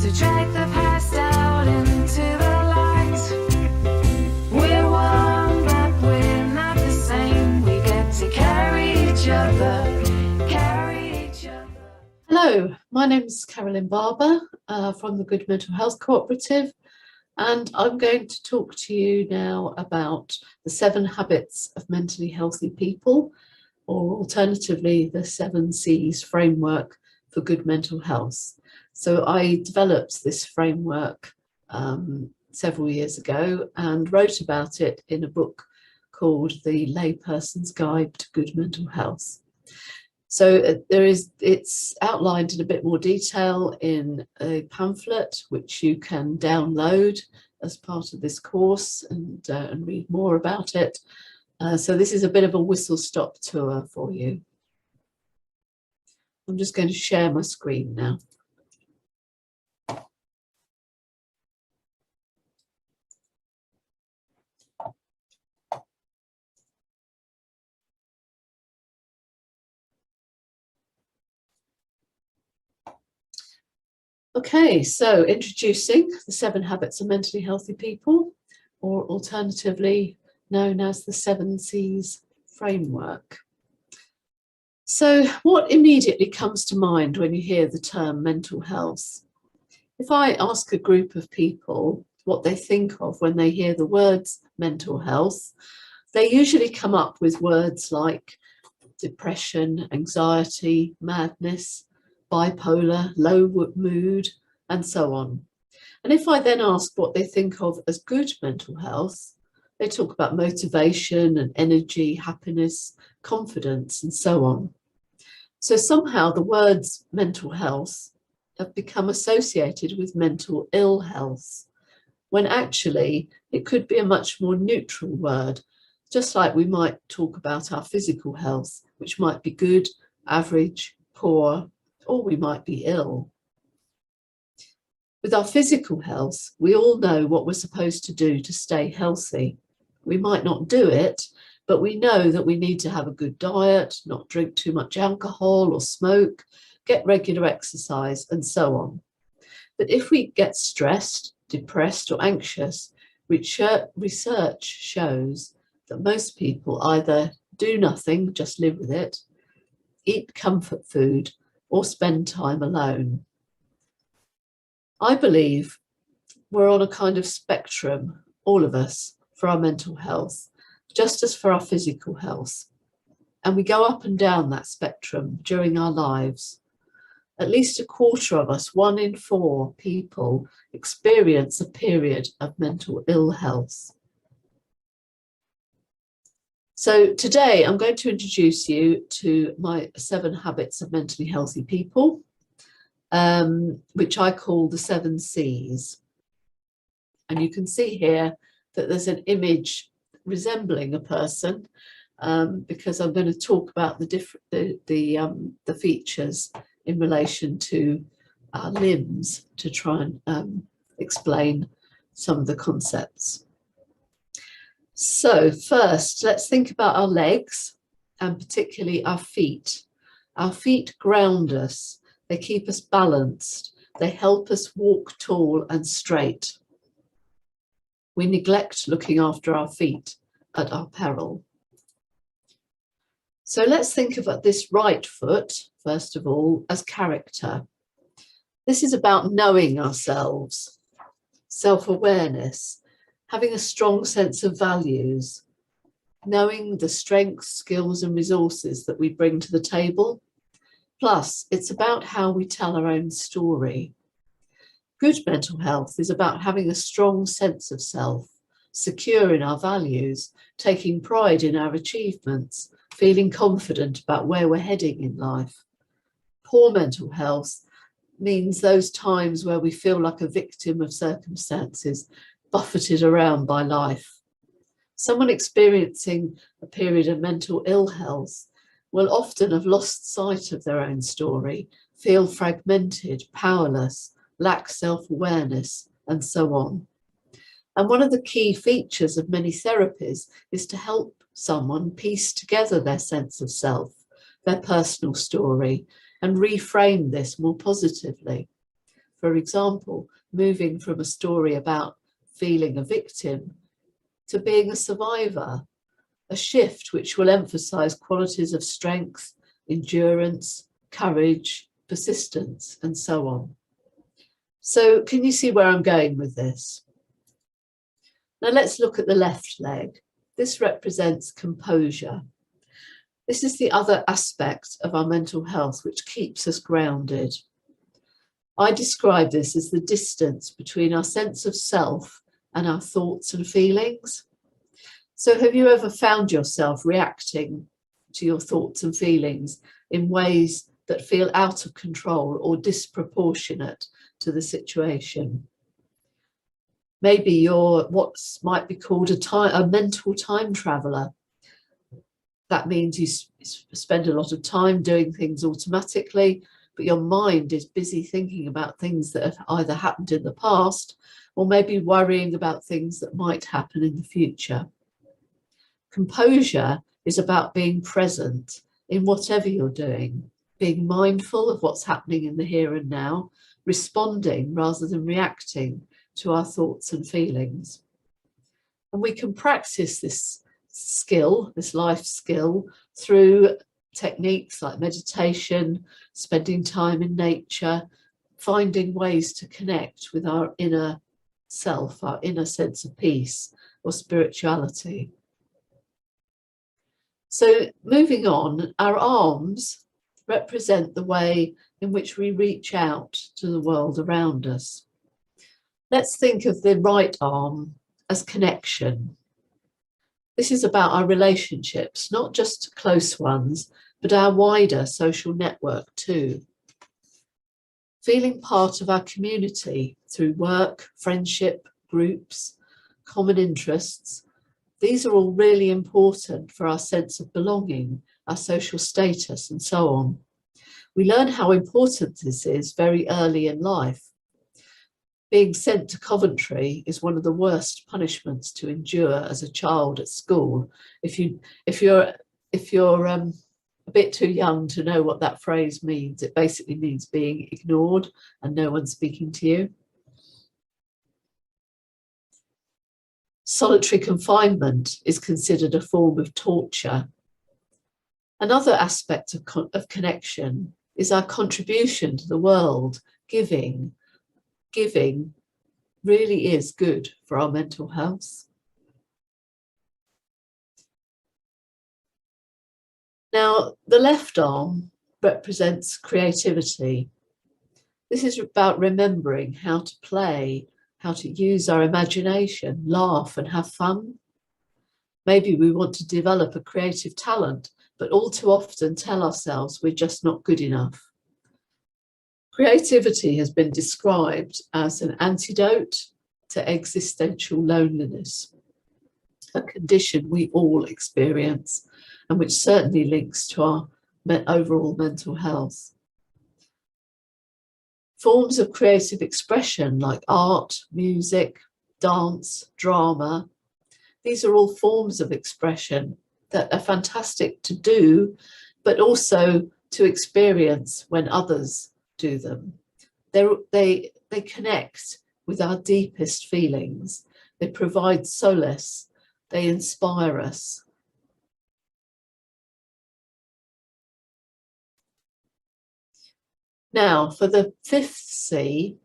to drag the past out into the light. We're one, but we're not the same. We get to carry each other. Hello, my name is Carolyn Barber from the Good Mental Health Cooperative, and I'm going to talk to you now about the 7 habits of mentally healthy people, or alternatively the 7 C's framework for good mental health. So I developed this framework several years ago and wrote about it in a book called The Layperson's Guide to Good Mental Health. So it's outlined in a bit more detail in a pamphlet which you can download as part of this course and read more about it. So this is a bit of a whistle-stop tour for you. I'm just going to share my screen now. Okay, so introducing the 7 habits of mentally healthy people, or alternatively known as the 7 C's framework. So what immediately comes to mind when you hear the term mental health? If I ask a group of people what they think of when they hear the words mental health, they usually come up with words like depression, anxiety, madness, bipolar, low mood, and so on. And if I then ask what they think of as good mental health, they talk about motivation and energy, happiness, confidence, and so on. So somehow the words mental health have become associated with mental ill health, when actually it could be a much more neutral word, just like we might talk about our physical health, which might be good, average, poor, or we might be ill. With our physical health, we all know what we're supposed to do to stay healthy. We might not do it, but we know that we need to have a good diet, not drink too much alcohol or smoke, get regular exercise, and so on. But if we get stressed, depressed, or anxious, research shows that most people either do nothing, just live with it, eat comfort food, or spend time alone. I believe we're on a kind of spectrum, all of us, for our mental health, just as for our physical health. And we go up and down that spectrum during our lives. At least a quarter of us, 1 in 4 people, experience a period of mental ill health. So today I'm going to introduce you to my 7 habits of mentally healthy people, which I call the 7 C's. And you can see here that there's an image resembling a person, because I'm going to talk about the features in relation to our limbs to try and explain some of the concepts. So first, let's think about our legs, and particularly our feet. Our feet ground us. They keep us balanced. They help us walk tall and straight. We neglect looking after our feet at our peril. So let's think about this right foot, first of all, as character. This is about knowing ourselves, self-awareness, having a strong sense of values, knowing the strengths, skills, and resources that we bring to the table. Plus, it's about how we tell our own story. Good mental health is about having a strong sense of self, secure in our values, taking pride in our achievements, feeling confident about where we're heading in life. Poor mental health means those times where we feel like a victim of circumstances, buffeted around by life. Someone experiencing a period of mental ill health will often have lost sight of their own story, feel fragmented, powerless, lack self-awareness, and so on. And one of the key features of many therapies is to help someone piece together their sense of self, their personal story, and reframe this more positively. For example, moving from a story about feeling a victim to being a survivor, a shift which will emphasize qualities of strength, endurance, courage, persistence, and so on. So can you see where I'm going with this? Now let's look at the left leg. This represents composure. This is the other aspect of our mental health which keeps us grounded. I describe this as the distance between our sense of self and our thoughts and feelings. So have you ever found yourself reacting to your thoughts and feelings in ways that feel out of control or disproportionate to the situation? Maybe you're what might be called a mental time traveler. That means you spend a lot of time doing things automatically, but your mind is busy thinking about things that have either happened in the past or maybe worrying about things that might happen in the future. Composure is about being present in whatever you're doing, being mindful of what's happening in the here and now, responding rather than reacting to our thoughts and feelings. And we can practice this skill, this life skill, through techniques like meditation, spending time in nature, finding ways to connect with our inner self, our inner sense of peace or spirituality. So moving on, our arms represent the way in which we reach out to the world around us. Let's think of the right arm as connection. This is about our relationships, not just close ones, but our wider social network too. Feeling part of our community through work, friendship, groups, common interests. These are all really important for our sense of belonging, our social status, and so on. We learn how important this is very early in life. Being sent to Coventry is one of the worst punishments to endure as a child at school. If you're a bit too young to know what that phrase means, it basically means being ignored and no one speaking to you. Solitary confinement is considered a form of torture. Another aspect of connection is our contribution to the world. Giving really is good for our mental health. Now, the left arm represents creativity. This is about remembering how to play, how to use our imagination, laugh and have fun. Maybe we want to develop a creative talent, but all too often tell ourselves we're just not good enough. Creativity has been described as an antidote to existential loneliness, a condition we all experience and which certainly links to our overall mental health. Forms of creative expression like art, music, dance, drama, these are all forms of expression that are fantastic to do, but also to experience when others do them. They connect with our deepest feelings. They provide solace. They inspire us. Now, for the fifth C,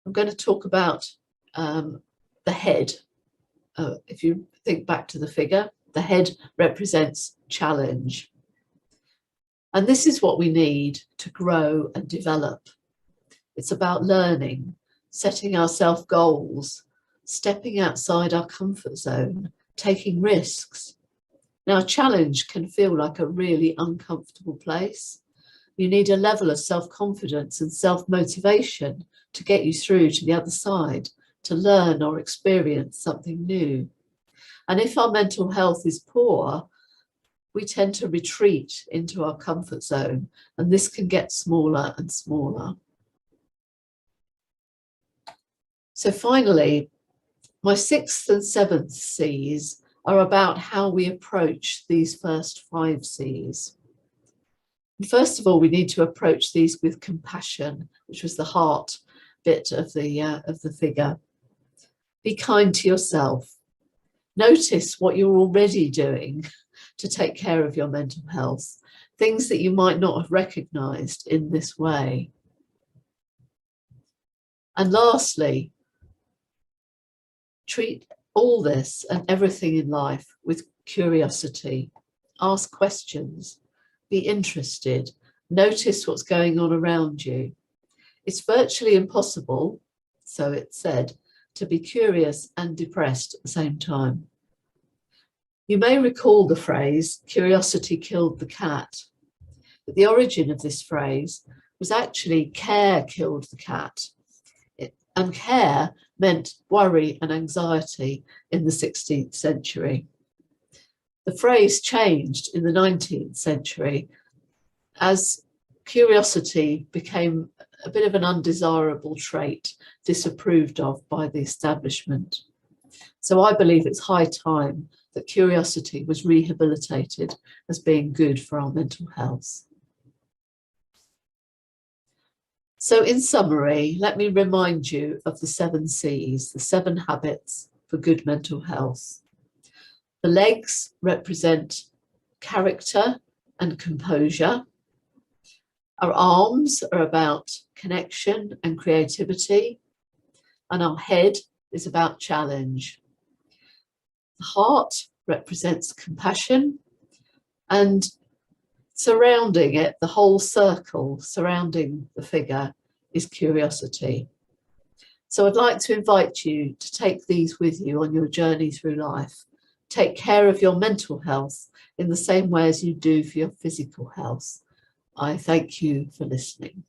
I'm going to talk about the head. If you think back to the figure, the head represents challenge. And this is what we need to grow and develop. It's about learning, setting ourselves goals, stepping outside our comfort zone, taking risks. Now, challenge can feel like a really uncomfortable place. You need a level of self-confidence and self-motivation to get you through to the other side, to learn or experience something new. And if our mental health is poor, we tend to retreat into our comfort zone, and this can get smaller and smaller. So finally, my sixth and seventh C's are about how we approach these first 5 C's. First of all, we need to approach these with compassion, which was the heart bit of the figure. Be kind to yourself. Notice what you're already doing to take care of your mental health, things that you might not have recognized in this way. And lastly, treat all this and everything in life with curiosity. Ask questions, be interested, notice what's going on around you. It's virtually impossible, so it's said, to be curious and depressed at the same time. You may recall the phrase, curiosity killed the cat, but the origin of this phrase was actually care killed the cat. And care meant worry and anxiety in the 16th century. The phrase changed in the 19th century as curiosity became a bit of an undesirable trait, disapproved of by the establishment. So I believe it's high time that curiosity was rehabilitated as being good for our mental health. So in summary, let me remind you of the 7 C's, the 7 habits for good mental health. The legs represent character and composure. Our arms are about connection and creativity, and our head is about challenge. The heart represents compassion, and surrounding it, the whole circle surrounding the figure, is curiosity. So I'd like to invite you to take these with you on your journey through life. Take care of your mental health in the same way as you do for your physical health. I thank you for listening.